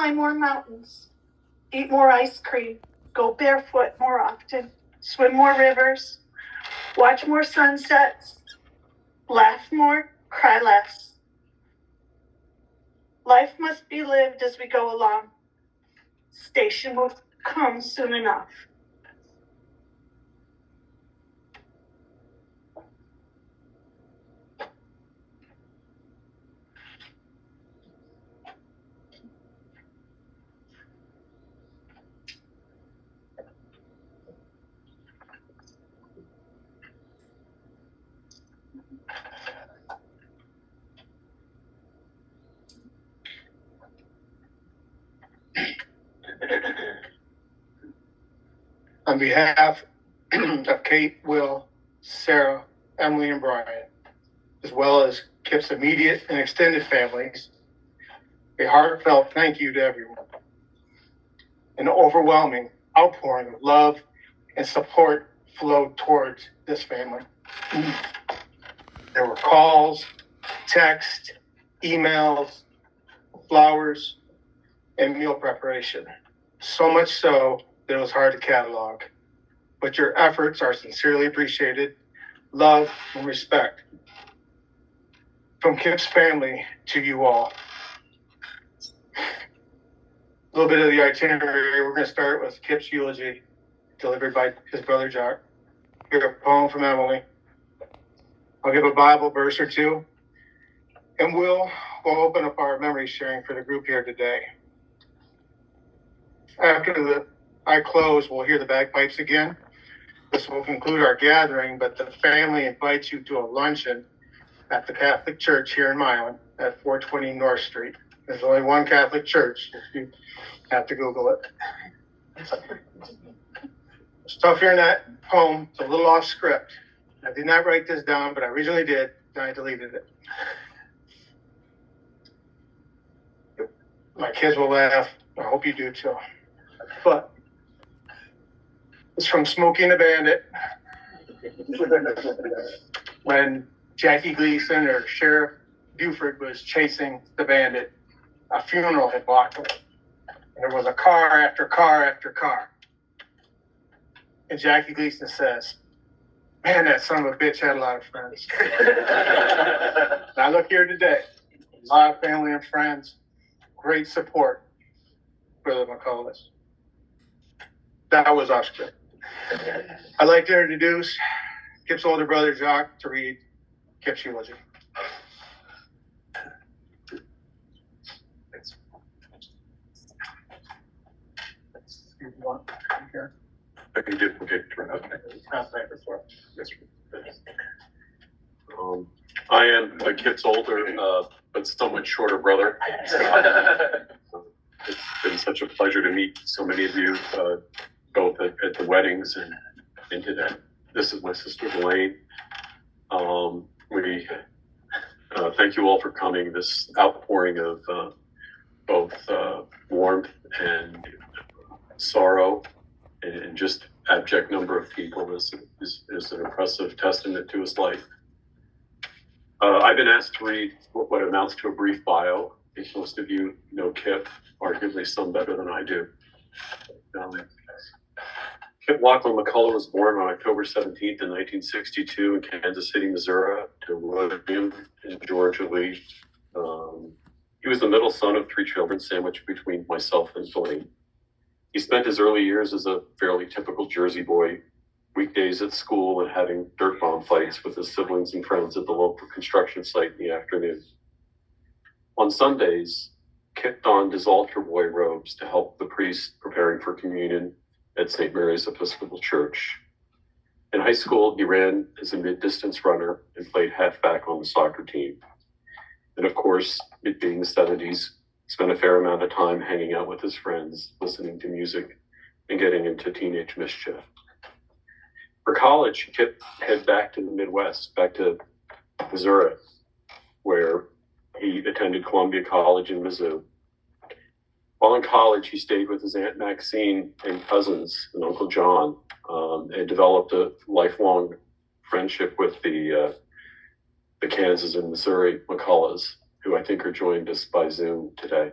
climb more mountains, eat more ice cream, go barefoot more often, swim more rivers, watch more sunsets, laugh more, cry less. Life must be lived as we go along. Station will come soon enough. On behalf of Kate, Will, Sarah, Emily, and Brian, as well as Kip's immediate and extended families, a heartfelt thank you to everyone. An overwhelming outpouring of love and support flowed towards this family. There were calls, texts, emails, flowers, and meal preparation. So much so that it was hard to catalog. But your efforts are sincerely appreciated. Love and respect. From Kip's family to you all. A little bit of the itinerary. We're going to start with Kip's eulogy, delivered by his brother Jock. Hear a poem from Emily. I'll give a Bible verse or two. And we'll open up our memory sharing for the group here today. After I close, we'll hear the bagpipes again. This will conclude our gathering, but the family invites you to a luncheon at the Catholic Church here in Milan at 420 North Street. There's only one Catholic church, if you have to Google it. It's tough hearing that poem. It's a little off script. I did not write this down, but I originally did, then I deleted it. My kids will laugh. I hope you do too. But it's from Smokey and the Bandit. When Jackie Gleason or Sheriff Buford was chasing the bandit, a funeral had blocked him. And there was a car after car after car. And Jackie Gleason says, "Man, that son of a bitch had a lot of friends." And I look here today, a lot of family and friends, great support for the McCulloughs. That was our script. I'd like to introduce Kip's older brother, Jock, to read Kip's eulogy. I can do it. I am Kip's older, but somewhat shorter brother. It's been such a pleasure to meet so many of you, both at the weddings and today. This is my sister, Elaine. We thank you all for coming. This outpouring of both warmth and sorrow and just abject number of people is an impressive testament to his life. I've been asked to read what amounts to a brief bio. I think most of you know Kip, arguably some better than I do. Kip Lachlan McCullough was born on October 17th in 1962 in Kansas City, Missouri, to William and Georgia Lee. He was the middle son of three children, sandwiched between myself and Elaine. He spent his early years as a fairly typical Jersey boy, weekdays at school and having dirt bomb fights with his siblings and friends at the local construction site in the afternoon. On Sundays, Kip donned his altar boy robes to help the priest preparing for communion at St. Mary's Episcopal Church. In high school, he ran as a mid-distance runner and played halfback on the soccer team. And of course, it being the 70s, spent a fair amount of time hanging out with his friends, listening to music, and getting into teenage mischief. For college, Kip headed back to the Midwest, back to Missouri, where he attended Columbia College in Mizzou. While in college, he stayed with his Aunt Maxine and cousins and Uncle John, and developed a lifelong friendship with the Kansas and Missouri McCulloughs, who I think are joined us by Zoom today.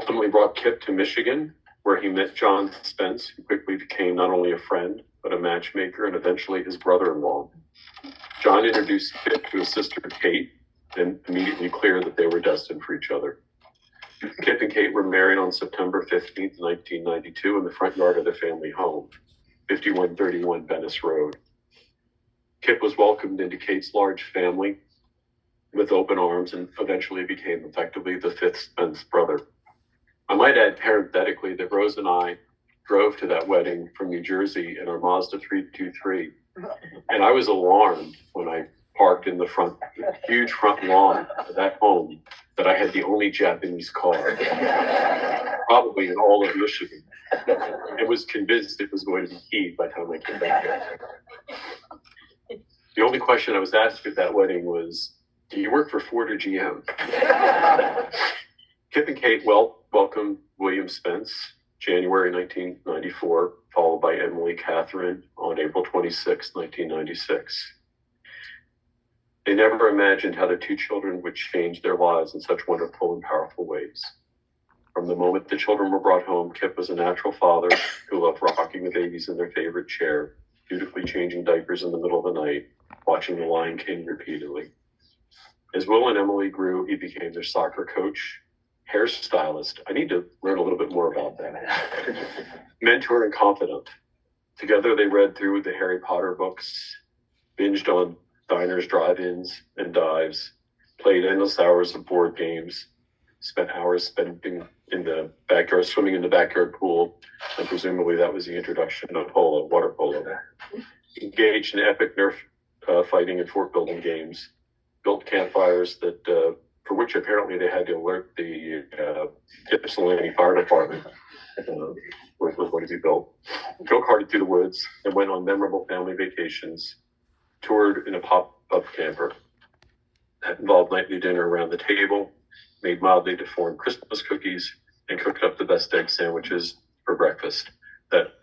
ultimately brought Kip to Michigan, where he met John Spence, who quickly became not only a friend, but a matchmaker and eventually his brother-in-law. John introduced Kip to his sister Kate, and immediately clear that they were destined for each other. Kip and Kate were married on September 15th, 1992 in the front yard of their family home, 5131 Venice Road. Kip was welcomed into Kate's large family with open arms and eventually became effectively the fifth Spence brother. I might add parenthetically that Rose and I drove to that wedding from New Jersey in our Mazda 323, and I was alarmed when I parked in the huge front lawn of that home, that I had the only Japanese car, probably in all of Michigan, and was convinced it was going to be keyed by the time I came back. The only question I was asked at that wedding was, do you work for Ford or GM? Kip and Kate welcomed William Spence, January 1994, followed by Emily Catherine on April 26, 1996. They never imagined how their two children would change their lives in such wonderful and powerful ways. From the moment the children were brought home, Kip was a natural father who loved rocking the babies in their favorite chair, dutifully changing diapers in the middle of the night, watching The Lion King repeatedly. As Will and Emily grew, he became their soccer coach, hairstylist. I need to learn a little bit more about that. Mentor and confidant. Together they read through the Harry Potter books, binged on diners, drive-ins, and dives, played endless hours of board games, spent hours spending in the backyard, swimming in the backyard pool, and presumably that was the introduction to water polo. Engaged in epic Nerf fighting and fort building games, built campfires for which apparently they had to alert the Ypsilanti Fire Department where it was going to be built. Go-karted through the woods and went on memorable family vacations, toured in a pop-up camper that involved nightly dinner around the table, made mildly deformed Christmas cookies, and cooked up the best egg sandwiches for breakfast that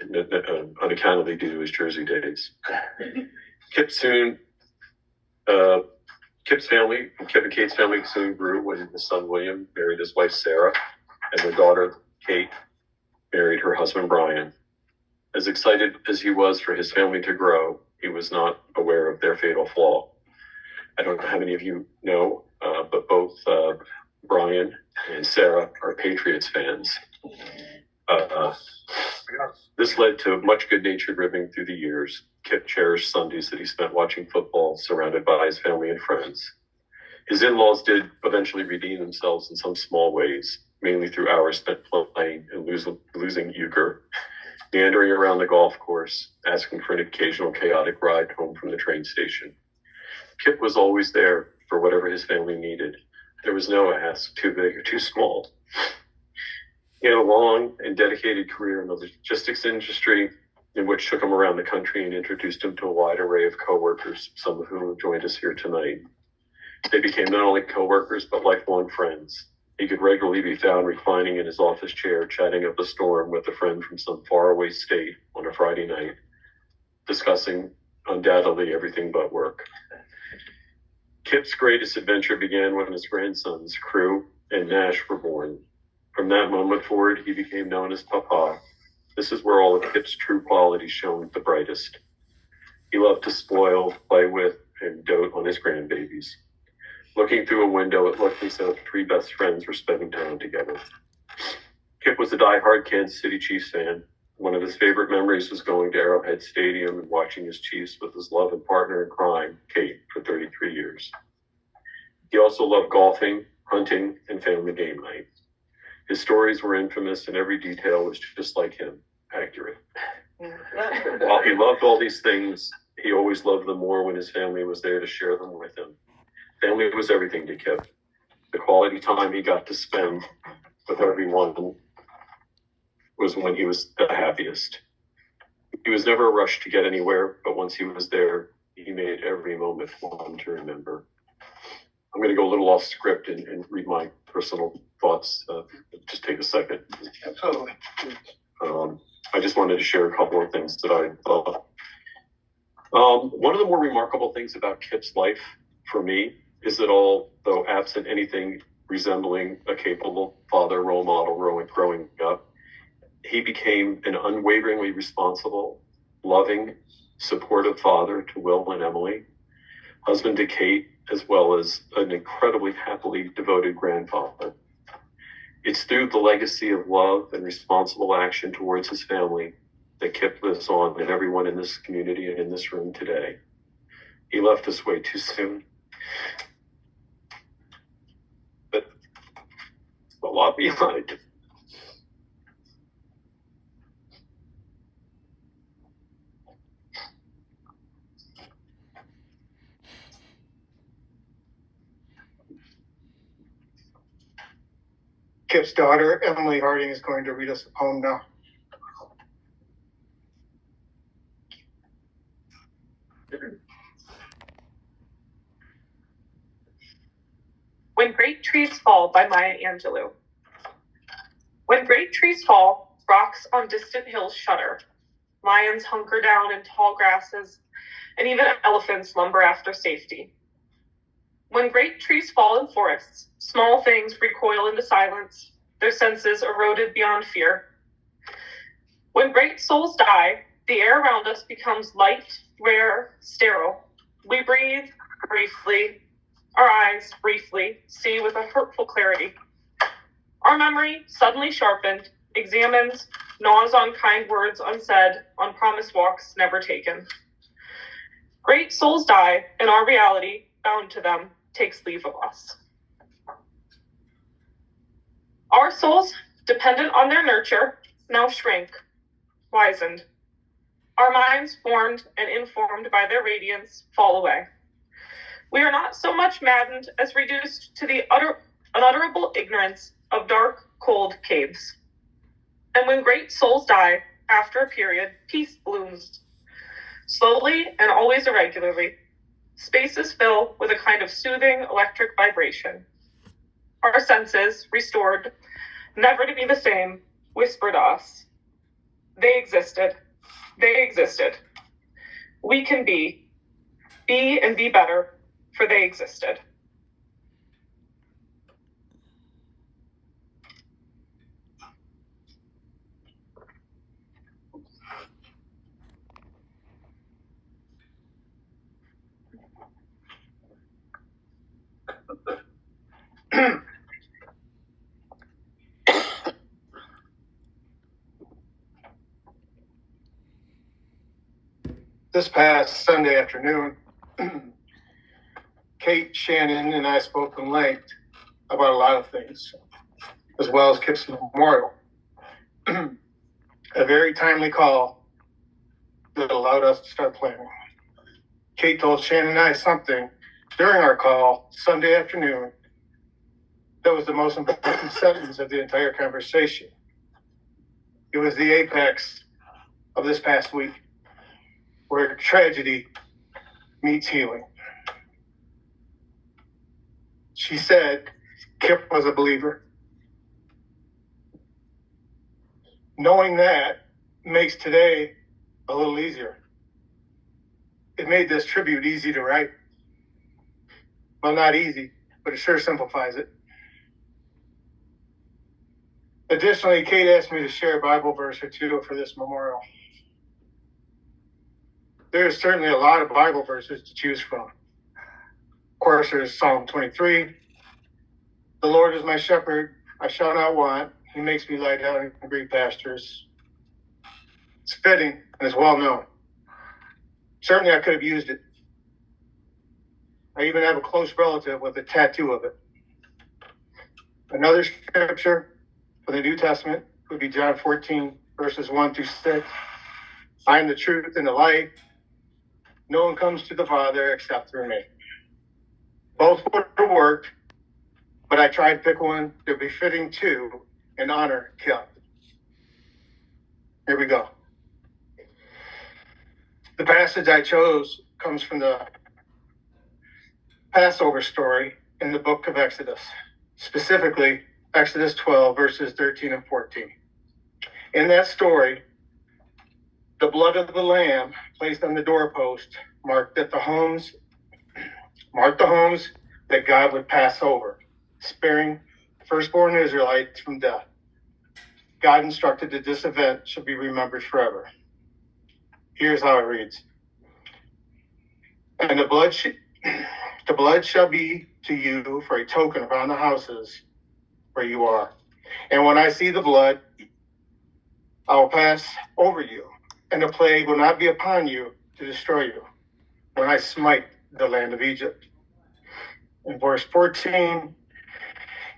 unaccountably due to his Jersey days. Kip's and Kate's family soon grew when his son William married his wife Sarah, and their daughter Kate married her husband Brian. As excited as he was for his family to grow, he was not aware of their fatal flaw. I don't know how many of you know, but both Brian and Sarah are Patriots fans. This led to much good-natured ribbing through the years. Kip cherished Sundays that he spent watching football, surrounded by his family and friends. His in-laws did eventually redeem themselves in some small ways, mainly through hours spent playing and losing euchre, meandering around the golf course, asking for an occasional chaotic ride home from the train station. Kip was always there for whatever his family needed. There was no ask too big or too small. He had a long and dedicated career in the logistics industry, in which took him around the country and introduced him to a wide array of coworkers, some of whom have joined us here tonight. They became not only coworkers, but lifelong friends. He could regularly be found reclining in his office chair, chatting up a storm with a friend from some faraway state on a Friday night, discussing undoubtedly everything but work. Kip's greatest adventure began when his grandsons, Crew and Nash, were born. From that moment forward, he became known as Papa. This is where all of Kip's true qualities shone the brightest. He loved to spoil, play with, and dote on his grandbabies. Looking through a window, it looked as though three best friends were spending time together. Kip was a diehard Kansas City Chiefs fan. One of his favorite memories was going to Arrowhead Stadium and watching his Chiefs with his love and partner in crime, Kate, for 33 years. He also loved golfing, hunting, and family game night. His stories were infamous and every detail was just like him, accurate. While he loved all these things, he always loved them more when his family was there to share them with him. Family was everything to Kip. The quality time he got to spend with everyone was when he was the happiest. He was never rushed to get anywhere, but once he was there, he made every moment one to remember. I'm going to go a little off script and read my personal thoughts. Just take a second. Absolutely. I just wanted to share a couple of things that I thought. One of the more remarkable things about Kip's life for me is that although absent anything resembling a capable father role model growing up. He became an unwaveringly responsible, loving, supportive father to Will and Emily, husband to Kate, as well as an incredibly happily devoted grandfather. It's through the legacy of love and responsible action towards his family that Kip lives on in everyone in this community and in this room today. He left us way too soon. But a lot behind. Kip's daughter, Emily Harding, is going to read us a poem now. When Great Trees Fall by Maya Angelou. When great trees fall, rocks on distant hills shudder. Lions hunker down in tall grasses, and even elephants lumber after safety. When great trees fall in forests, small things recoil into silence, their senses eroded beyond fear. When great souls die, the air around us becomes light, rare, sterile. We breathe briefly, our eyes briefly see with a hurtful clarity. Our memory, suddenly sharpened, examines, gnaws on kind words unsaid, on promised walks never taken. Great souls die, and our reality, bound to them, takes leave of us. Our souls, dependent on their nurture, now shrink, wizened. Our minds, formed and informed by their radiance, fall away. We are not so much maddened as reduced to the unutterable ignorance of dark, cold caves. And when great souls die, after a period, peace blooms. Slowly and always irregularly, spaces fill with a kind of soothing electric vibration. Our senses, restored, never to be the same, whisper to us. They existed. They existed. We can be and be better, for they existed. This past Sunday afternoon, Kate, Shannon, and I spoke in length about a lot of things, as well as Kip's memorial. A very timely call that allowed us to start planning. Kate told Shannon and I something during our call Sunday afternoon that was the most important sentence of the entire conversation. It was the apex of this past week, where tragedy meets healing. She said Kip was a believer. Knowing that makes today a little easier. It made this tribute easy to write. Well, not easy, but it sure simplifies it. Additionally, Kate asked me to share a Bible verse or two for this memorial. There is certainly a lot of Bible verses to choose from. Of course, there's Psalm 23. The Lord is my shepherd, I shall not want. He makes me lie down in green pastures. It's fitting and is well known. Certainly, I could have used it. I even have a close relative with a tattoo of it. Another scripture for the New Testament would be John 14, verses 1 through 6. I am the truth and the light. No one comes to the Father except through me. Both would have worked, but I tried to pick one that would be fitting to and honor Kip. Here we go. The passage I chose comes from the Passover story in the book of Exodus, specifically Exodus 12, verses 13 and 14. In that story, the blood of the lamb placed on the doorpost marked the homes that God would pass over. sparing firstborn Israelites from death. God instructed that this event should be remembered forever. Here's how it reads. And the blood shall be to you for a token upon the houses where you are. And when I see the blood, I will pass over you, and the plague will not be upon you to destroy you when I smite the land of Egypt. In verse 14,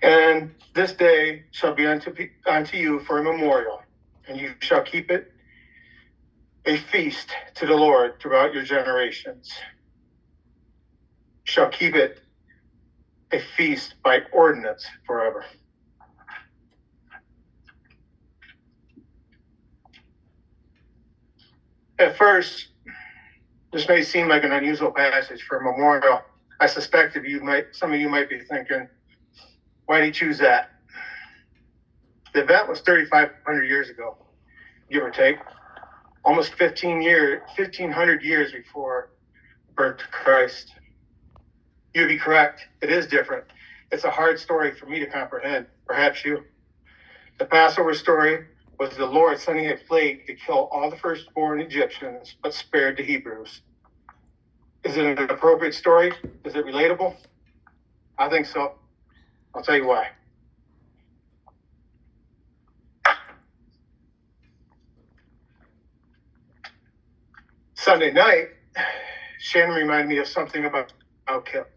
and this day shall be unto you for a memorial, and you shall keep it a feast to the Lord throughout your generations. Shall keep it a feast by ordinance forever. At first, this may seem like an unusual passage for a memorial. I suspect some of you might be thinking, why did he choose that? The event was 3,500 years ago, give or take, almost 1,500 years before the birth of Christ. You'd be correct. It is different. It's a hard story for me to comprehend, perhaps you. The Passover story was the Lord sending a plague to kill all the firstborn Egyptians, but spared the Hebrews. Is it an appropriate story? Is it relatable? I think so. I'll tell you why. Sunday night, Shannon reminded me of something about Kip.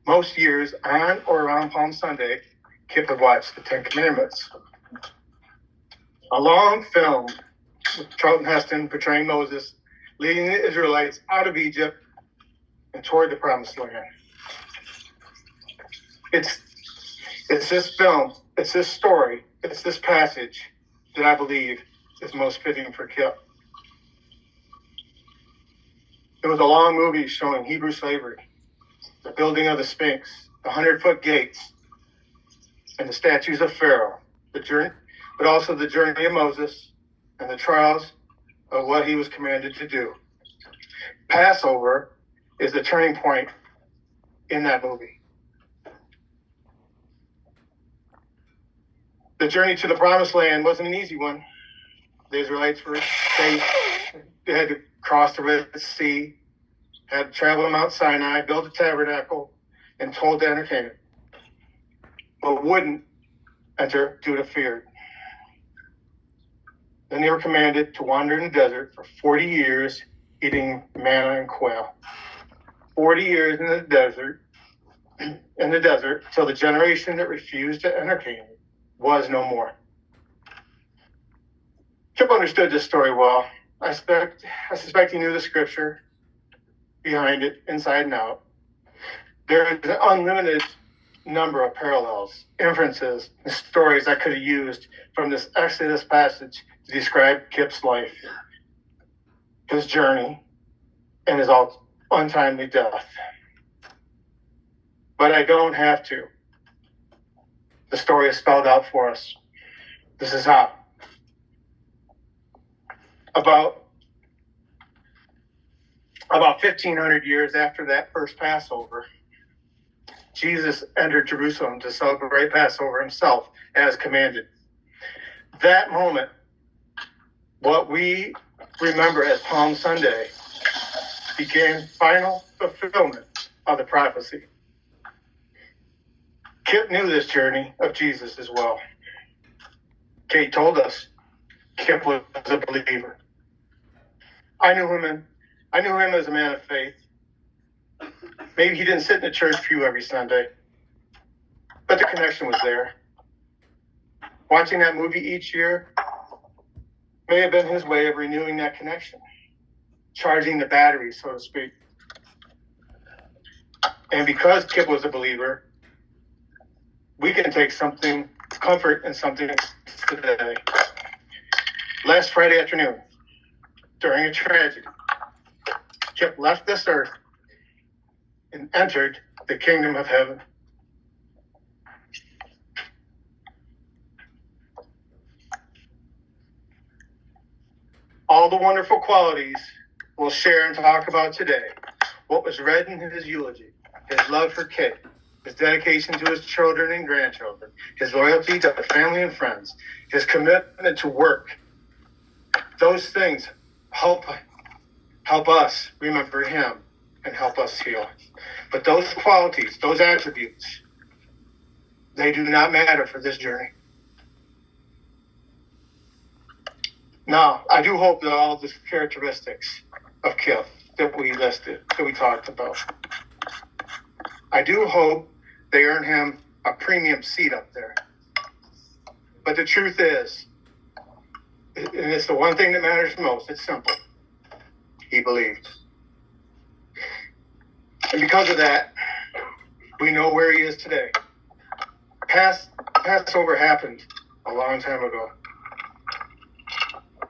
Most years, on or around Palm Sunday, Kip would watch the Ten Commandments. A long film with Charlton Heston portraying Moses, leading the Israelites out of Egypt and toward the Promised Land. It's this film, it's this story, it's this passage that I believe is most fitting for Kip. It was a long movie showing Hebrew slavery, the building of the Sphinx, the 100-foot gates, and the statues of Pharaoh, but also the journey of Moses and the trials of what he was commanded to do. Passover is the turning point in that movie. The journey to the Promised Land wasn't an easy one. The Israelites they had to cross the Red Sea, had to travel to Mount Sinai, build a tabernacle, and told to enter Canaan, but wouldn't enter due to fear. Then they were commanded to wander in the desert for 40 years, eating manna and quail. 40 years in the desert, till the generation that refused to enter Canaan was no more. Kip understood this story well. I suspect he knew the scripture behind it, inside and out. There is an unlimited number of parallels, inferences, and stories I could have used from this Exodus passage to describe Kip's life, his journey, and his untimely death. But I don't have to. The story is spelled out for us. This is how. About 1,500 years after that first Passover, Jesus entered Jerusalem to celebrate Passover himself as commanded. That moment, what we remember as Palm Sunday, began final fulfillment of the prophecy. Kip knew this journey of Jesus as well. Kate told us Kip was a believer. I knew him as a man of faith. Maybe he didn't sit in the church pew every Sunday, but the connection was there. Watching that movie each year may have been his way of renewing that connection, charging the battery, so to speak. And because Kip was a believer, we can take comfort in something today. Last Friday afternoon, during a tragedy, Kip left this earth and entered the kingdom of heaven. All the wonderful qualities we'll share and talk about today, what was read in his eulogy, his love for Kate, his dedication to his children and grandchildren, his loyalty to family and friends, his commitment to work. Those things help us remember him and help us heal. But those qualities, those attributes, they do not matter for this journey. Now, I do hope that all the characteristics of Kip that we listed, that we talked about, I do hope they earn him a premium seat up there. But the truth is, and it's the one thing that matters most, it's simple. He believed. And because of that, we know where he is today. Passover happened a long time ago.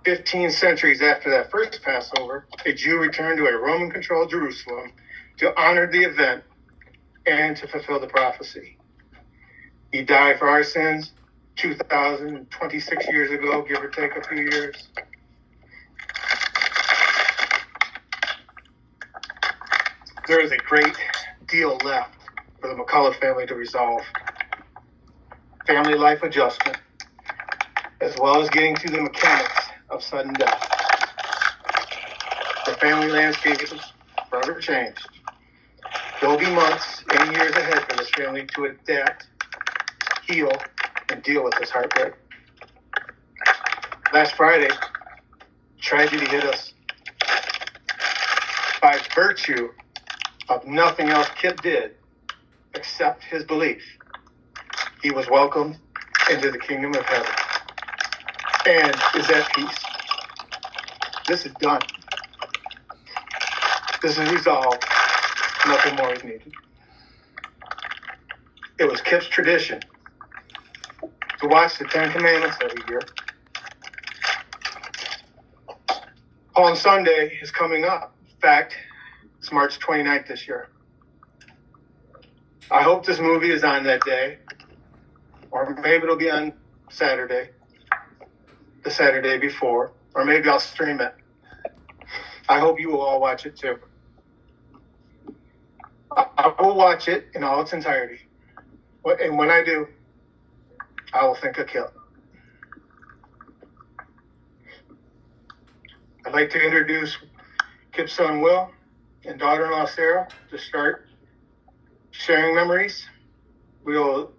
15 centuries after that first Passover, a Jew returned to a Roman-controlled Jerusalem to honor the event and to fulfill the prophecy. He died for our sins 2,026 years ago, give or take a few years. There is a great deal left for the McCullough family to resolve. Family life adjustment, as well as getting through the mechanics of sudden death. The family landscape is forever changed. There will be months and years ahead for this family to adapt, heal, and deal with this heartbreak. Last Friday, tragedy hit us. By virtue of nothing else Kip did except his belief, he was welcomed into the kingdom of heaven and is at peace. This is done. This is resolved. Nothing more is needed. It was Kip's tradition to watch the Ten Commandments every year. Palm Sunday is coming up. In fact, it's March 29th this year. I hope this movie is on that day, or maybe it'll be on Saturday, the Saturday before, or maybe I'll stream it. I hope you will all watch it too. I will watch it in all its entirety. And when I do, I will think of Kip. I'd like to introduce Kip's son Will and daughter-in-law Sarah to start sharing memories. We'll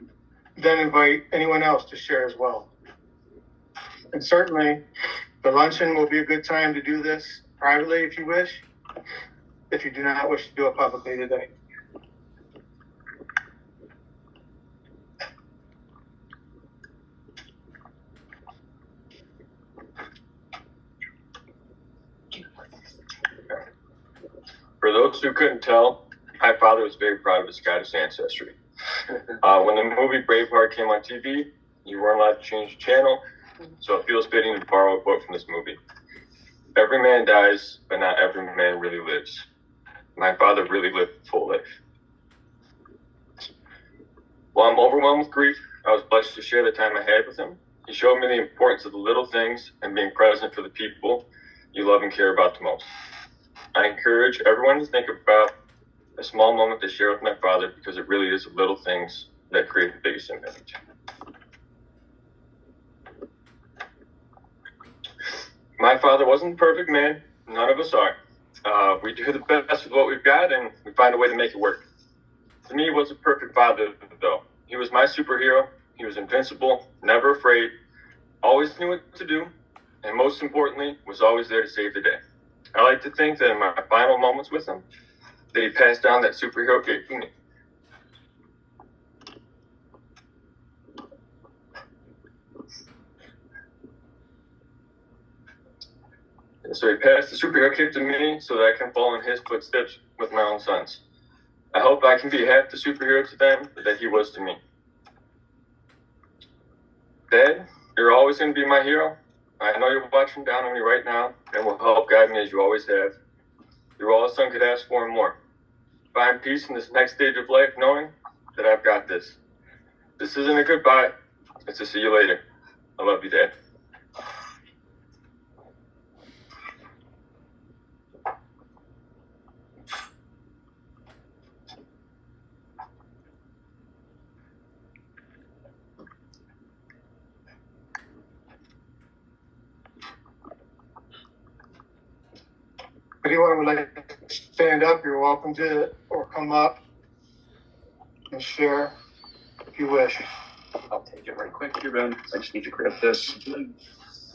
then invite anyone else to share as well. And certainly, the luncheon will be a good time to do this privately if you wish, if you do not wish to do it publicly today. For those who couldn't tell, my father was very proud of his Scottish ancestry. When the movie Braveheart came on TV, you weren't allowed to change the channel, so it feels fitting to borrow a quote from this movie. Every man dies, but not every man really lives. My father really lived a full life. While I'm overwhelmed with grief, I was blessed to share the time I had with him. He showed me the importance of the little things and being present for the people you love and care about the most. I encourage everyone to think about a small moment to share with my father, because it really is the little things that create the biggest impact. My father wasn't a perfect man. None of us are. We do the best with what we've got, and we find a way to make it work. To me, he was a perfect father, though. He was my superhero. He was invincible, never afraid, always knew what to do, and most importantly, was always there to save the day. I like to think that in my final moments with him, that he passed down that superhero cape to me. And so he passed the superhero cape to me so that I can follow in his footsteps with my own sons. I hope I can be half the superhero to them that he was to me. Dad, you're always going to be my hero. I know you're watching down on me right now and will help guide me as you always have. You're all a son could ask for and more. Find peace in this next stage of life knowing that I've got this. This isn't a goodbye. It's a see you later. I love you, Dad. anyone would like to stand up, you're welcome to, or come up and share if you wish. I'll take it right quick here, Ben. I just need to grab this. And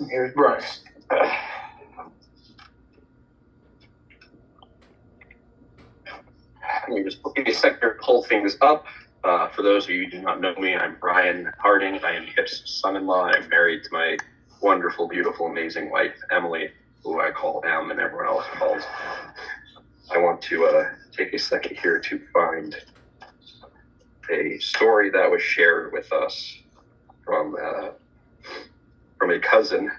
here's Bryce. Let me just give me a second to pull things up. For those of you who do not know me, I'm Brian Harding. I am Kip's son-in-law. I'm married to my wonderful, beautiful, amazing wife, Emily, who I call Em and everyone else calls. I want to take a second here to find a story that was shared with us from a cousin,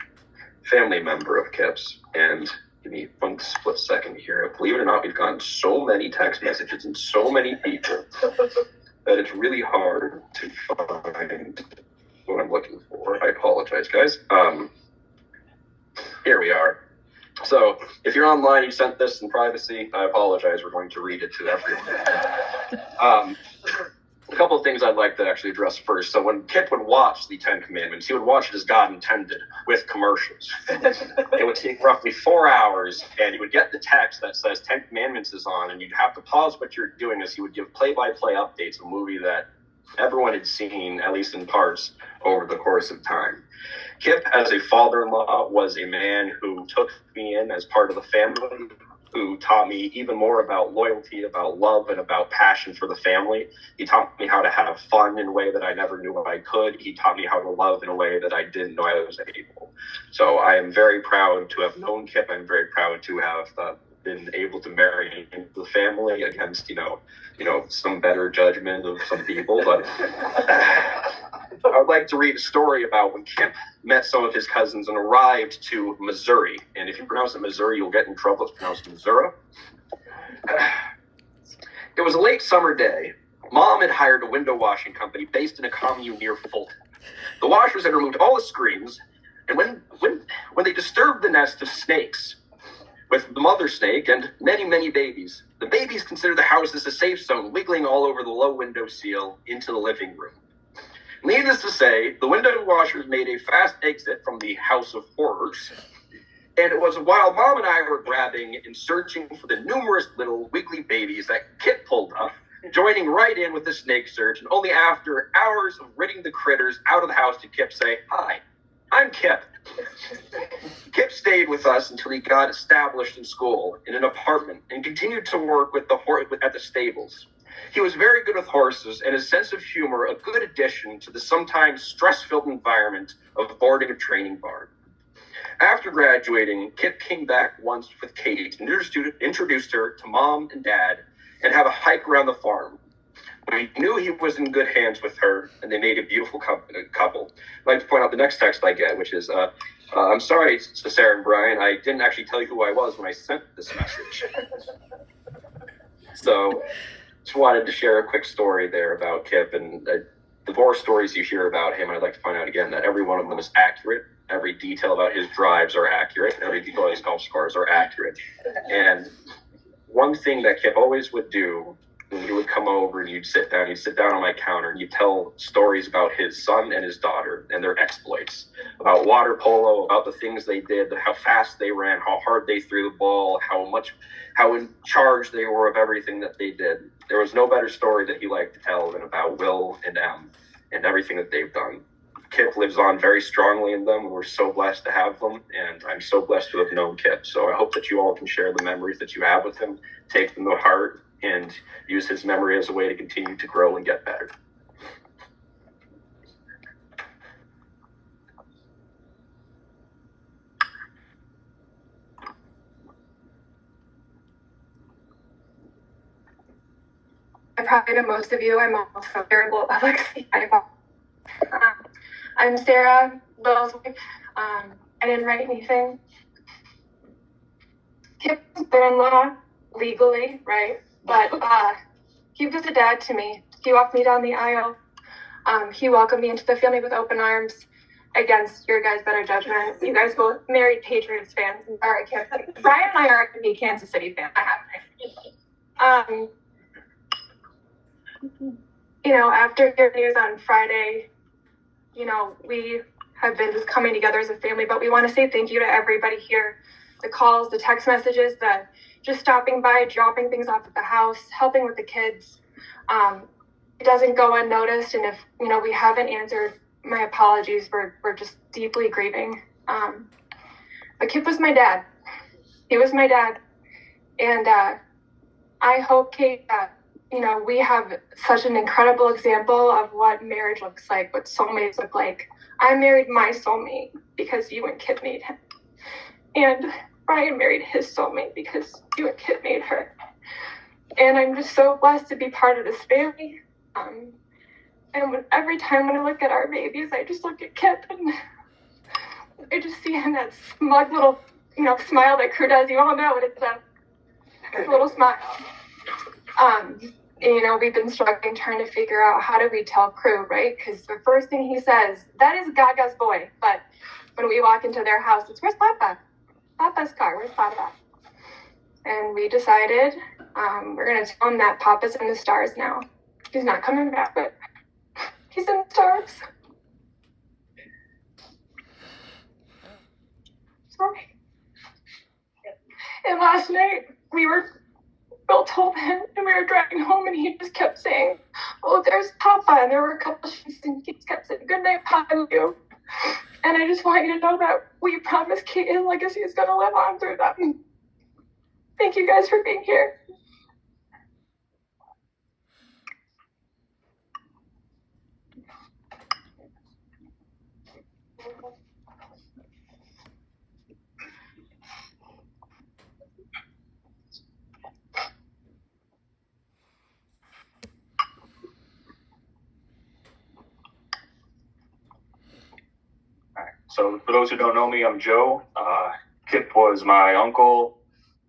family member of Kip's, and give me one split second here. Believe it or not, we've gotten so many text messages and so many people that it's really hard to find what I'm looking for. I apologize, guys. Here we are. So if you're online, you sent this in privacy, I apologize. We're going to read it to everyone. A couple of things I'd like to actually address first. So when Kip would watch the 10 Commandments, he would watch it as God intended, with commercials. It would take roughly 4 hours, and you would get the text that says 10 Commandments is on, and you'd have to pause what you're doing as he would give play-by-play updates, a movie that everyone had seen, at least in parts, over the course of time. Kip, as a father-in-law, was a man who took me in as part of the family, who taught me even more about loyalty, about love, and about passion for the family. He taught me how to have fun in a way that I never knew I could. He taught me how to love in a way that I didn't know I was able. So I am very proud to have known Kip. I'm very proud to have been able to marry into the family against, some better judgment of some people. But I would like to read a story about when Kip met some of his cousins and arrived to Missouri. And if you pronounce it Missouri, you'll get in trouble. It's pronounced Missouri. It was a late summer day. Mom had hired a window washing company based in a commune near Fulton. The washers had removed all the screens, and when they disturbed the nest of snakes, with the mother snake and many, many babies, the babies considered the house as a safe zone, wiggling all over the low window sill into the living room. Needless to say, the window washers made a fast exit from the house of horrors, and it was while Mom and I were grabbing and searching for the numerous little wiggly babies that Kip pulled up, joining right in with the snake search, and only after hours of ridding the critters out of the house did Kip say, "Hi, I'm Kip." Kip stayed with us until he got established in school, in an apartment, and continued to work at the stables. He was very good with horses, and his sense of humor a good addition to the sometimes stress-filled environment of boarding a training barn. After graduating, Kip came back once with Kate and introduced her to Mom and Dad and have a hike around the farm. We knew he was in good hands with her, and they made a beautiful couple. I'd like to point out the next text I get, which is, I'm sorry, Sarah and Brian, I didn't actually tell you who I was when I sent this message. So, just wanted to share a quick story there about Kip, and the more stories you hear about him, I'd like to point out again that every one of them is accurate. Every detail about his drives are accurate. Every detail about his golf scores are accurate. And one thing that Kip always would do when he would come over and you'd sit down on my counter and you'd tell stories about his son and his daughter and their exploits, about water polo, about the things they did, how fast they ran, how hard they threw the ball, how in charge they were of everything that they did. There was no better story that he liked to tell than about Will and Em and everything that they've done. Kip lives on very strongly in them, and we're so blessed to have them, and I'm so blessed to have known Kip. So I hope that you all can share the memories that you have with him, take them to heart, and use his memory as a way to continue to grow and get better. Probably to most of you, I'm also terrible at public speaking. I'm Sarah, Will's wife. I didn't write anything. Kip's brother-in-law, legally, right? But he was a dad to me. He walked me down the aisle. He welcomed me into the family with open arms against your guys' better judgment. You guys both married Patriots fans. Brian and I are going to be Kansas City fans. I have to. After your news on Friday, we have been just coming together as a family, but we want to say thank you to everybody here the calls, the text messages, the just stopping by, dropping things off at the house, helping with the kids. It doesn't go unnoticed, and if we haven't answered, my apologies. We're just deeply grieving. But Kip was my dad. He was my dad, and I hope, Kate, that we have such an incredible example of what marriage looks like, what soulmates look like. I married my soulmate because you and Kip made him, and Brian married his soulmate because you and Kip made her. And I'm just so blessed to be part of this family. And every time when I look at our babies, I just look at Kip and I just see him that smug little, smile that Crew does. You all know it. It's a little smile. We've been struggling trying to figure out how do we tell Crew, right? Because the first thing he says, that is Gaga's boy. But when we walk into their house, it's, where's Papa? Papa's car, where's Papa? And we decided we're going to tell him that Papa's in the stars now. He's not coming back, but he's in the stars. Sorry. And last night, Bill told him, and we were driving home, and he just kept saying, oh, there's Papa. And there were a couple of sheets, and he kept saying, good night, Papa, I love you. And I just want you to know that we promise Kate his legacy is going to live on through them. Thank you guys for being here. So for those who don't know me, I'm Joe. Kip was my uncle,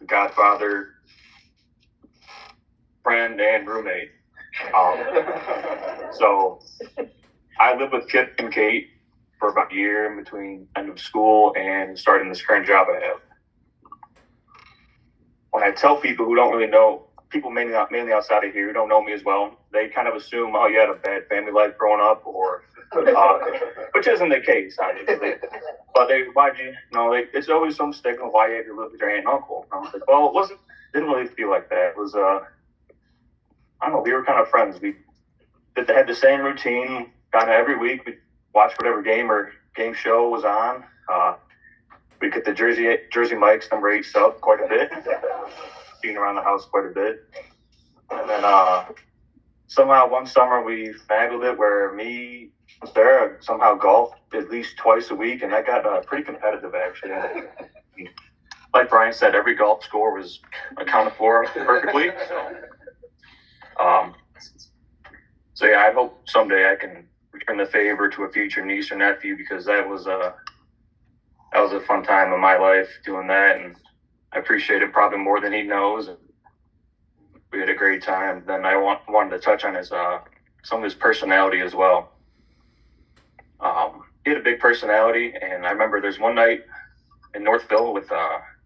godfather, friend, and roommate. So I lived with Kip and Kate for about a year in between end of school and starting this current job I have. When I tell people who don't really know, people mainly outside of here who don't know me as well, they kind of assume, oh, you had a bad family life growing up, or which isn't the case, obviously. But it's always some stigma why you had to live with your aunt and uncle. And I was like, well, didn't really feel like that. It was, I don't know, we were kind of friends. We had the same routine kind of every week. We'd watch whatever game show was on. We'd get the Jersey Mike's number 8 sub quite a bit, being around the house quite a bit. And then somehow one summer we finagled it where me and Sarah somehow golfed at least twice a week, and that got pretty competitive, actually. Like Brian said, every golf score was accounted for perfectly. So yeah, I hope someday I can return the favor to a future niece or nephew, because that was a fun time in my life doing that, and I appreciate it probably more than he knows. And we had a great time. Then I wanted to touch on some of his personality as well. He had a big personality, and I remember there's one night in Northville with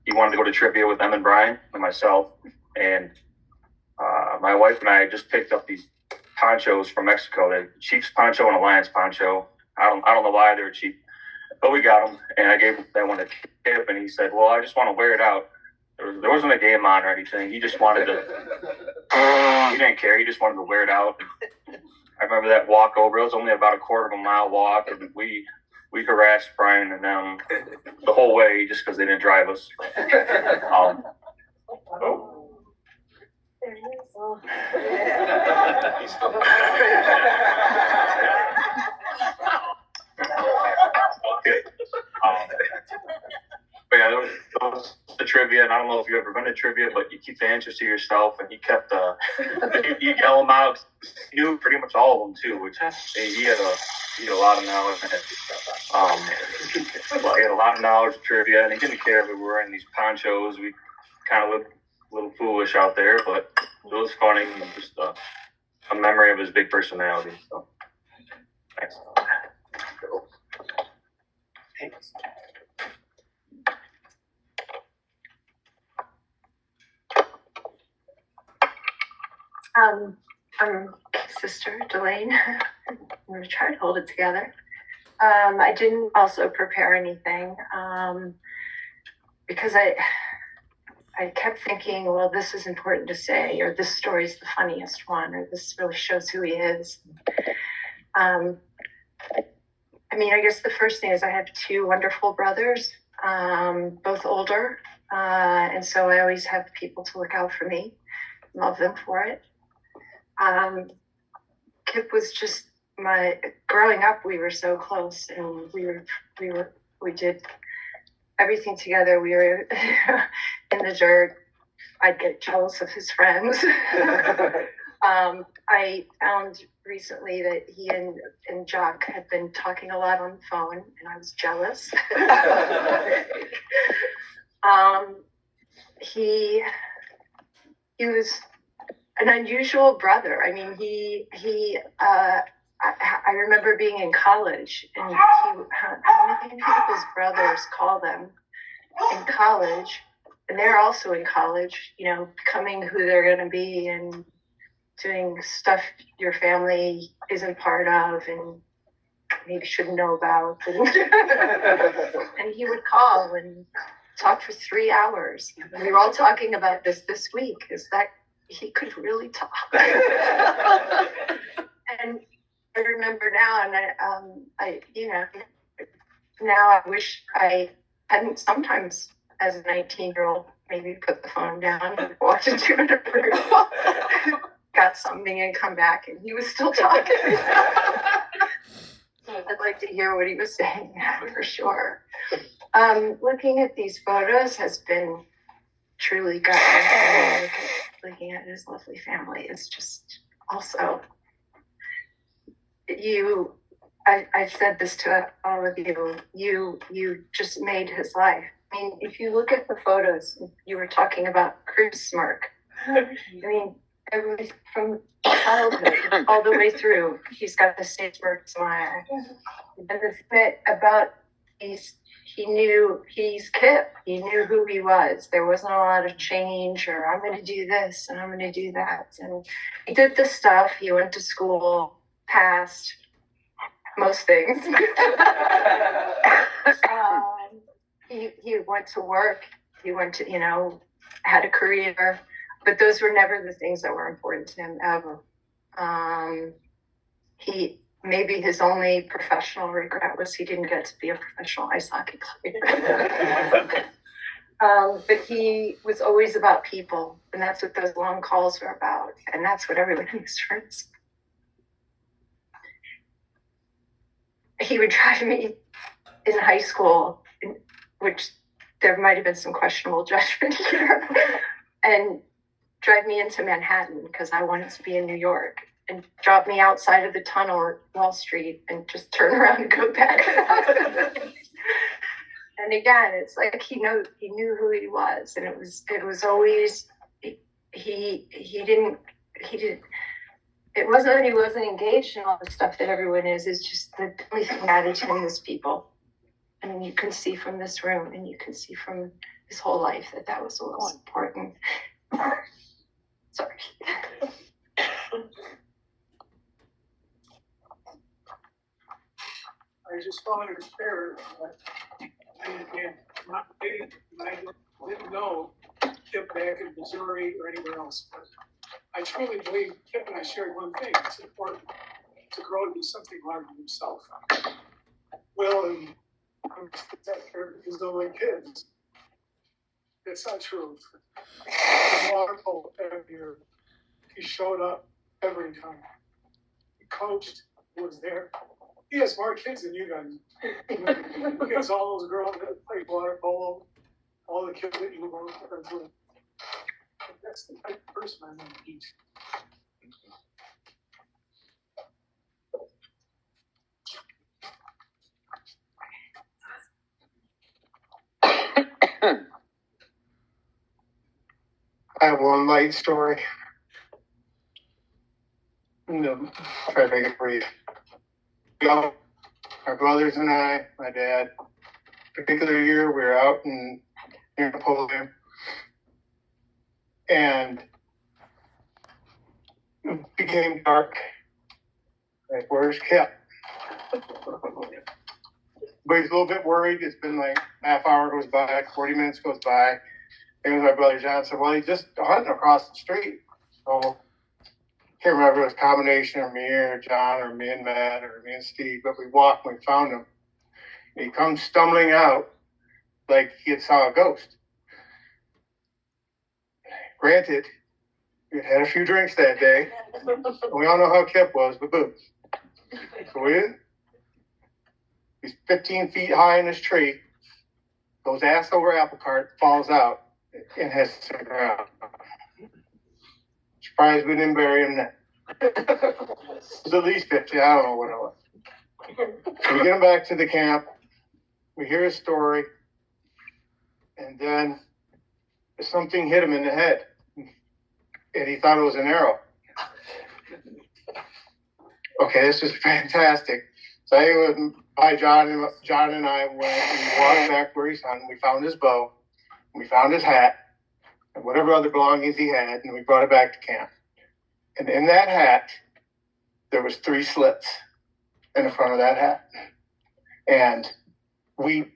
he wanted to go to trivia with Em and Brian and myself, and my wife and I just picked up these ponchos from Mexico. The Chiefs poncho and Alliance poncho. I don't know why they were cheap, but we got them, and I gave that one to Kip, and he said, well, I just want to wear it out. There wasn't a game on or anything. He just wanted to, he didn't care. He just wanted to wear it out. I remember that walk over. It was only about a quarter of a mile walk, and we harassed Brian and them the whole way just because they didn't drive us. There he is. But yeah, that was the trivia, and I don't know if you've ever been to trivia, but you keep the answers to yourself, and he kept you yell them out. He knew pretty much all of them too, which he had a lot of knowledge. Well, he had a lot of knowledge of trivia, and he didn't care if we were wearing these ponchos. We kind of looked a little foolish out there, but it was funny, and just a memory of his big personality. So, thanks. Thanks. I'm Sister Delane. I'm going to try to hold it together. I didn't also prepare anything because I kept thinking, well, this is important to say, or this story's the funniest one, or this really shows who he is. I mean, I guess the first thing is I have two wonderful brothers, both older, and so I always have people to look out for me. Love them for it. Kip was just growing up, we were so close, and we did everything together. We were in the dirt. I'd get jealous of his friends. I found recently that he and Jock had been talking a lot on the phone, and I was jealous. He was an unusual brother. I mean, I remember being in college, and how many people's brothers call them in college, and they're also in college, you know, becoming who they're going to be and doing stuff your family isn't part of and maybe shouldn't know about. And he would call and talk for 3 hours. We were all talking about this week, is that he could really talk. And I remember now, and I now I wish I hadn't sometimes, as a 19-year-old, maybe put the phone down and walked into a room, got something and come back, and he was still talking. I'd like to hear what he was saying for sure. Looking at these photos has been truly gut-wrenching. Looking at his lovely family is just also, I've said this to all of you, you just made his life. I mean, if you look at the photos, you were talking about Crew's smirk. I mean, from childhood all the way through, he's got the same smirk smile. And the thing about he knew he's Kip. He knew who he was. There wasn't a lot of change, or I'm going to do this and I'm going to do that. And he did the stuff. He went to school, passed most things. He went to work. He went to, had a career. But those were never the things that were important to him ever. Maybe his only professional regret was he didn't get to be a professional ice hockey player. But he was always about people, and that's what those long calls were about, and that's what everybody misreads. He would drive me in high school, which there might have been some questionable judgment here, and drive me into Manhattan because I wanted to be in New York, and drop me outside of the tunnel at Wall Street and just turn around and go back. And again, it's like he knew who he was, and it was always he didn't. It wasn't that he wasn't engaged in all the stuff that everyone is. It's just the only thing added to him was people, and you can see from this room, and you can see from his whole life that was what was important. Sorry. I just wanted to share and I didn't know Kip back in Missouri or anywhere else, but I truly believe Kip and I shared one thing. It's important to grow to be something larger than himself. Will and take care of his only kids. It's not true. He's wonderful every year. He showed up every time. He coached, he was there. He has more kids than you guys. He has all those girls that play water polo, all the kids that you were friends with. That's the type of person I'm going to be. I have one light story. Try to make it brief. My brothers and I, my dad, particular year, we were out in Napoleon, and it became dark. Like, where's Kip? but he's a little bit worried. It's been like half hour goes by, 40 minutes goes by. And my brother John said, well, he's just hunting across the street. So can't remember if it was a combination of me or John or me and Matt or me and Steve, but we walked and we found him. And he comes stumbling out like he had saw a ghost. Granted, we had a few drinks that day. And we all know how Kip was with booze. So he's 15 feet high in this tree, goes ass over apple cart, falls out, and hits the ground. Surprised we didn't bury him then. It was at least 50, I don't know what it was. So we get him back to the camp, we hear his story, and then something hit him in the head, and he thought it was an arrow. Okay, this is fantastic. So John and I went and we walked back where he's hunting. We found his bow, we found his hat, and whatever other belongings he had, and we brought it back to camp. And in that hat, there was 3 slits in the front of that hat. And we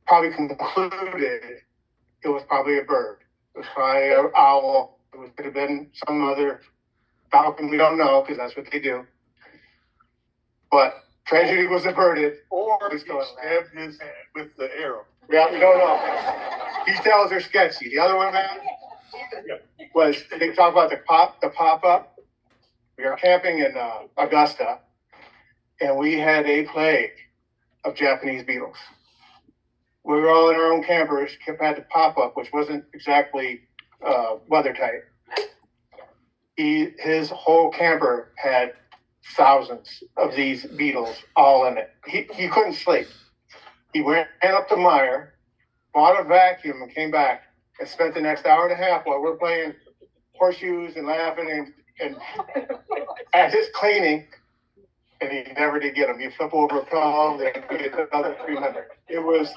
probably concluded it was probably a bird. It was probably an owl. It could have been some other falcon. We don't know because that's what they do. But tragedy was averted. Or he stabbed his head with the arrow. Yeah, we don't know. Details are sketchy. The other one, man, was they talk about the pop-up. We were camping in Augusta, and we had a plague of Japanese beetles. We were all in our own campers. Kip had the pop-up, which wasn't exactly weather tight. His whole camper had thousands of these beetles all in it. He couldn't sleep. He ran up to Meyer, bought a vacuum, and came back and spent the next hour and a half while we're playing horseshoes and laughing and at his cleaning, and he never did get them. You flip over a pillow, and you get another 300. It was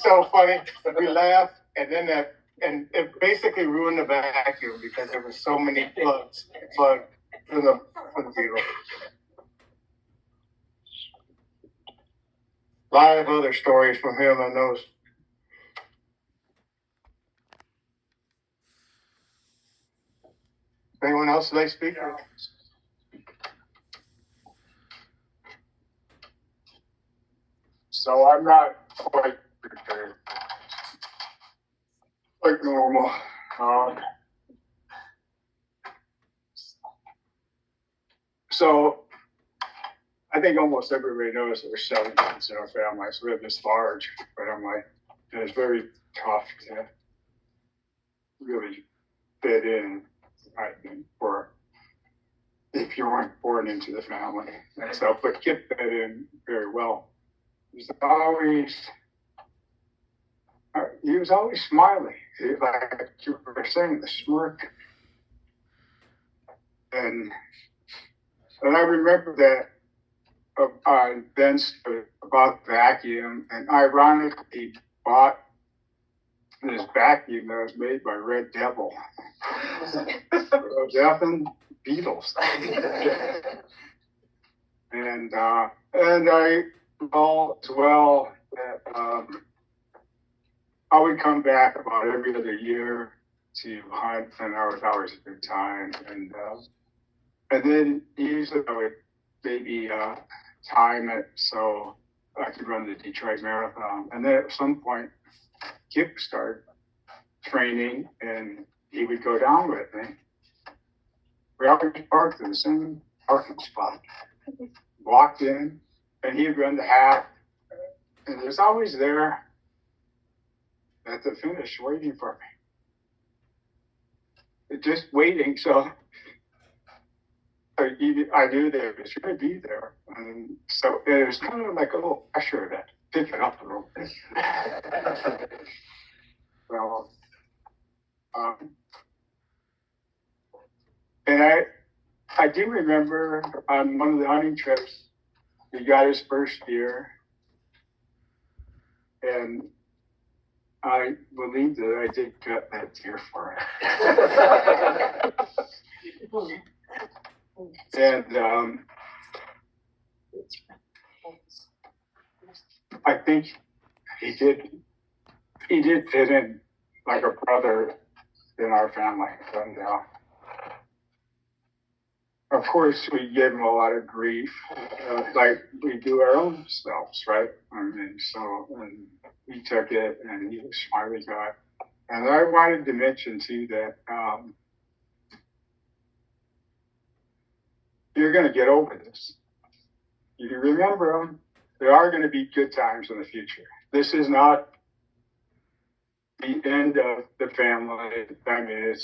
so funny. We laughed, and then it basically ruined the vacuum because there were so many plugs for the beetle. A lot of other stories from him on those. Anyone else today speak? So I'm not quite prepared. Like normal. So I think almost everybody knows there were 7 kids in our family. So we have this large family, and it's very tough to really fit in, I think, for if you weren't born into the family. And so, but Kip fit in very well. He was always smiling, like you were saying, the smirk. And I remember that Ben spoke about vacuum, and ironically bought this vacuum that was made by Red Devil. Death and Beatles. And I recall as well that I would come back about every other year to hunt, and I was always a good time. And then usually I would maybe time it so I could run the Detroit Marathon. And then at some point, Kip started training, and he would go down with me. We always parked in the same parking spot. Walked in, and he'd run the half, and he was always there at the finish waiting for me. Just waiting, so I knew that it was going to be there. And so it was kind of like a little pressure to pick it up a little bit. Well, and I do remember on one of the hunting trips, he got his first deer, and I believe that I did cut that deer for him. And I think he did fit in like a brother in our family. And of course, we gave him a lot of grief, like we do our own selves, right? I mean, and he took it, and he was finally God. And I wanted to mention too that you're going to get over this. You can remember them. There are going to be good times in the future. This is not the end of the family. I mean,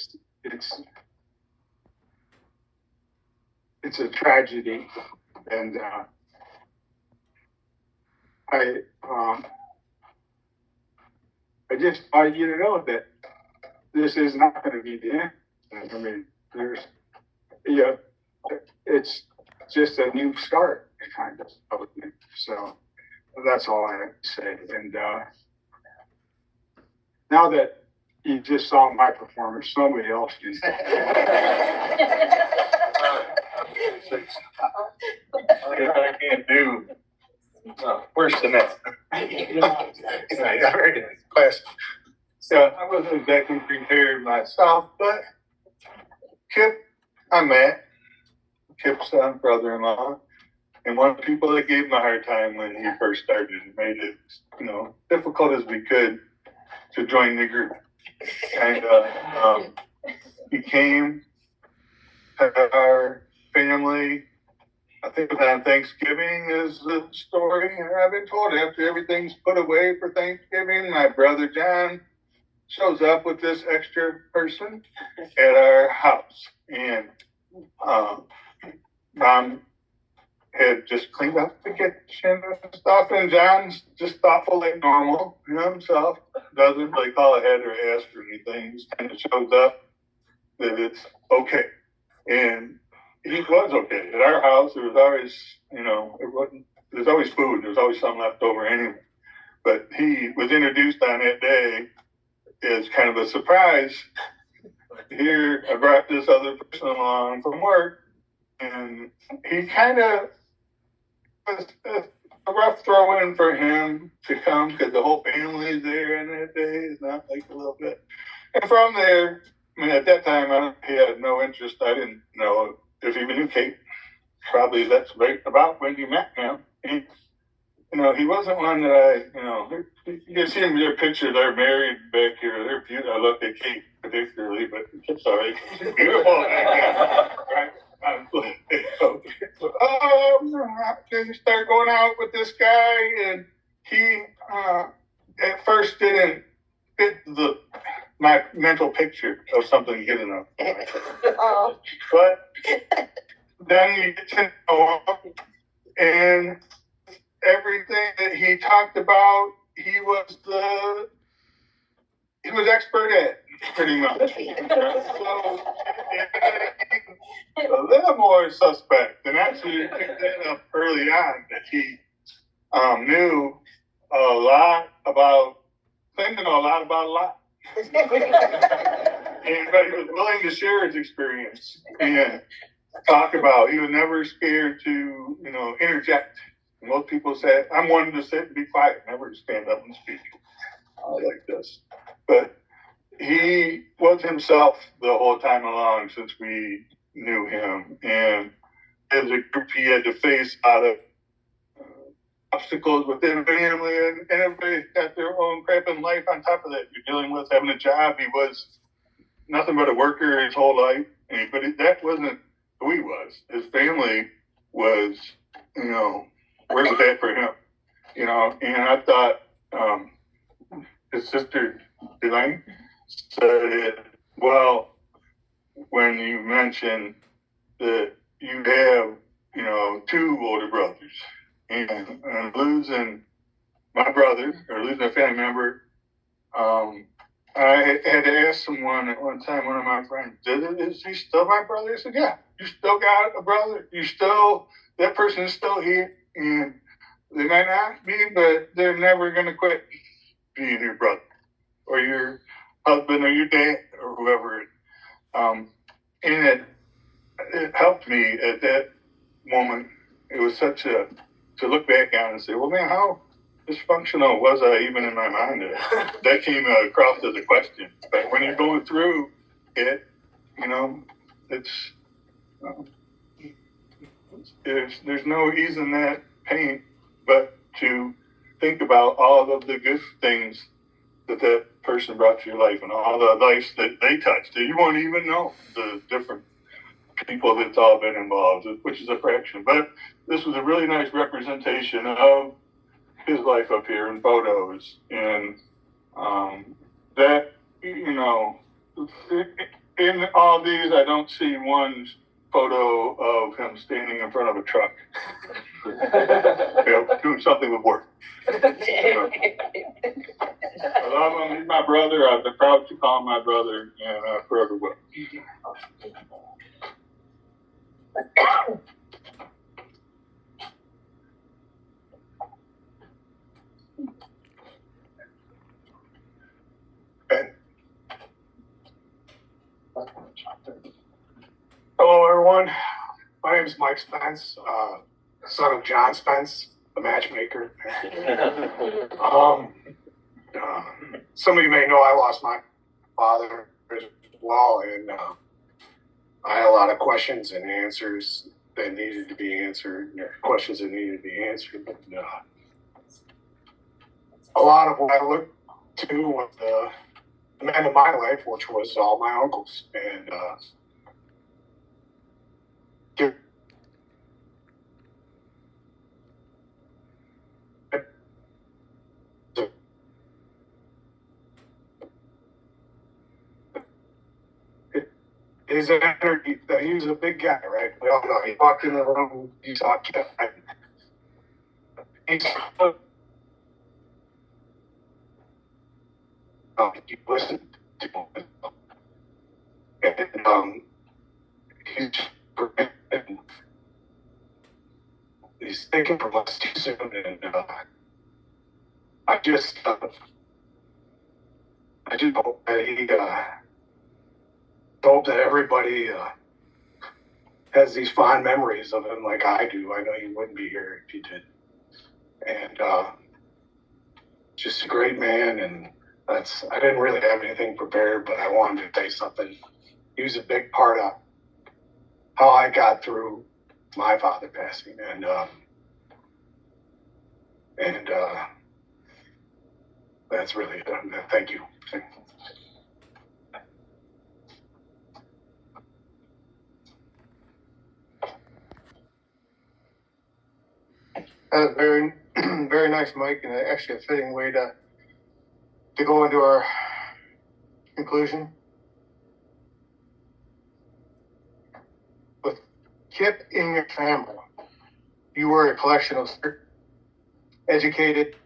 it's a tragedy, and I just want you to know that this is not going to be the end. I mean, it's just a new start, kind of. So that's all I have to say. And now that you just saw my performance, somebody else can. I can't do worse than that. Very good. Class. So I wasn't exactly prepared myself, but Kip, I met Kip's brother-in-law, and one of the people that gave him a hard time when he first started and made it, difficult as we could to join the group. And he came to our family, I think it was on Thanksgiving is the story I've been told. After everything's put away for Thanksgiving, my brother John shows up with this extra person at our house. And Mom had just cleaned up the kitchen and stuff, and John's just thoughtful like normal, himself. Doesn't really call ahead or ask for anything. Just kind of shows up that it's okay. And he was okay. At our house, there was always, there's always food. There's always something left over anyway. But he was introduced on that day as kind of a surprise. Here, I brought this other person along from work, and he kind of was a rough throw-in for him to come because the whole family's there on that day. It's not like a little bit. And from there, I mean, at that time, he had no interest. I didn't know if he even knew Kate. Probably that's right about when you met him. He wasn't one that you can see him in their picture. They're married back here. They're beautiful. I look at Kate particularly, but Kate's all right. She's beautiful. Right? Then you start going out with this guy, and he at first didn't fit my mental picture of something good enough. But then you get to know him, and everything that he talked about, he was expert at, pretty much. So, a little more suspect, and actually picked that up early on, that he knew a lot about, claimed to know a lot about a lot. But he was willing to share his experience and talk about. He was never scared to, interject. Most people said, I'm one to sit and be quiet, never to stand up and speak. Like this. But he was himself the whole time along since we knew him. And as a group, he had to face a lot of obstacles within family, and everybody got their own crap in life on top of that. You're dealing with having a job. He was nothing but a worker his whole life, but that wasn't who he was. His family was, where was that for him? And I thought his sister Elaine said it well when you mentioned that you have, two older brothers. And losing my brother, or losing a family member, I had to ask someone at one time, one of my friends, is he still my brother? I said, yeah, you still got a brother. That person is still here. And they might not be, but they're never going to quit being your brother or your husband or your dad or whoever. And it helped me at that moment. It was to look back on and say, well, man, how dysfunctional was I even in my mind? That came across as a question. But when you're going through it, you know, it's there's no easing that pain, but to think about all of the good things that person brought to your life and all the lives that they touched that you won't even know, the different people that's all been involved, which is a fraction. But this was a really nice representation of his life up here in photos. And that, you know, in all these, I don't see one photo of him standing in front of a truck, doing something with work. I love him. He's my brother. I've been proud to call him my brother, and forever will. Hello, everyone. My name is Mike Spence, son of John Spence, the matchmaker. Some of you may know I lost my father as well, and I had a lot of questions and answers that needed to be answered, questions that needed to be answered. But a lot of what I looked to was the men of my life, which was all my uncles, and his energy, he was a big guy, right? We all know. He walked in the room, he saw Kip, right? He listened to him. And he's thinking from us too soon. And I just hope that he hope that everybody has these fond memories of him like I do. I know you wouldn't be here if you did. And just a great man, and I didn't really have anything prepared, but I wanted to say something. He was a big part of how I got through my father passing, and that's really it. Thank you. Very, very nice, Mike, and actually a fitting way to go into our conclusion. With Kip in your family, you were a collection of educated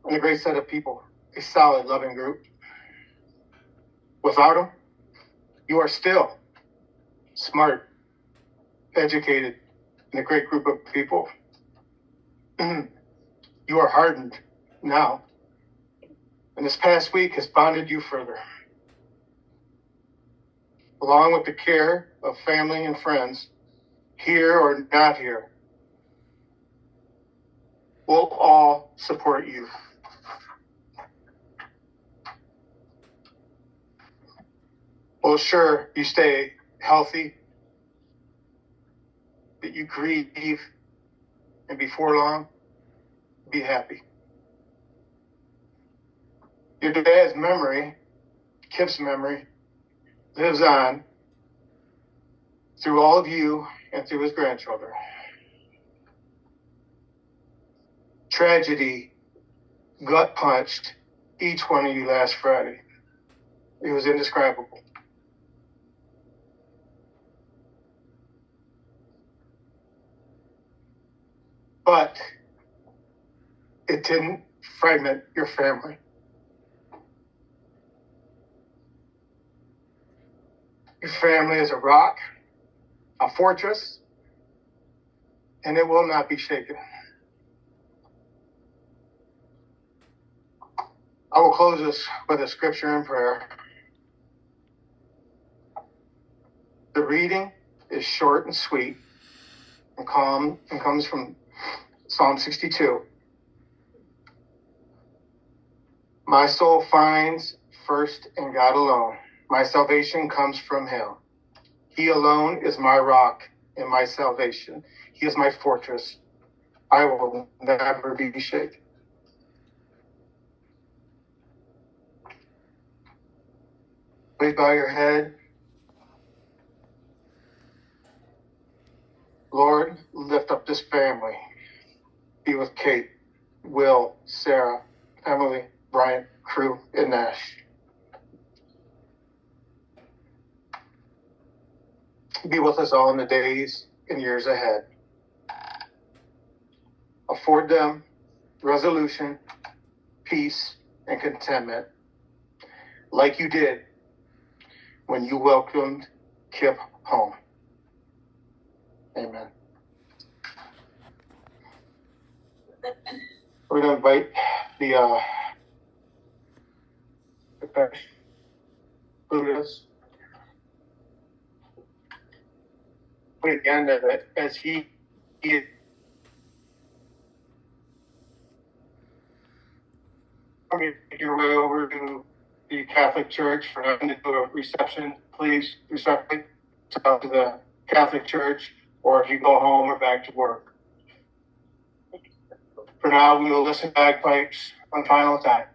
and a great set of people, a solid, loving group. Without him, you are still smart, educated, and a great group of people. You are hardened now, and this past week has bonded you further. Along with the care of family and friends, here or not here, we'll all support you. We'll ensure you stay healthy, that you grieve, and before long, be happy. Your dad's memory, Kip's memory, lives on through all of you and through his grandchildren. Tragedy gut punched each one of you last Friday. It was indescribable. But it didn't fragment your family. Your family is a rock, a fortress, and it will not be shaken. I will close this with a scripture and prayer. The reading is short and sweet and calm and comes from Psalm 62. My soul finds first in God alone. My salvation comes from him. He alone is my rock and my salvation. He is my fortress. I will never be shaken. Please bow your head. Lord, lift up this family. Be with Kate, Will, Sarah, Emily, Brian, Crew, and Nash. Be with us all in the days and years ahead. Afford them resolution, peace, and contentment, like you did when you welcomed Kip home. Amen. We're going to invite the Buddhas. But again, as he make your way over to the Catholic Church for them to do a reception, please respectfully talk to the Catholic Church, or if you go home or back to work. For now, we will listen to bagpipes one final time.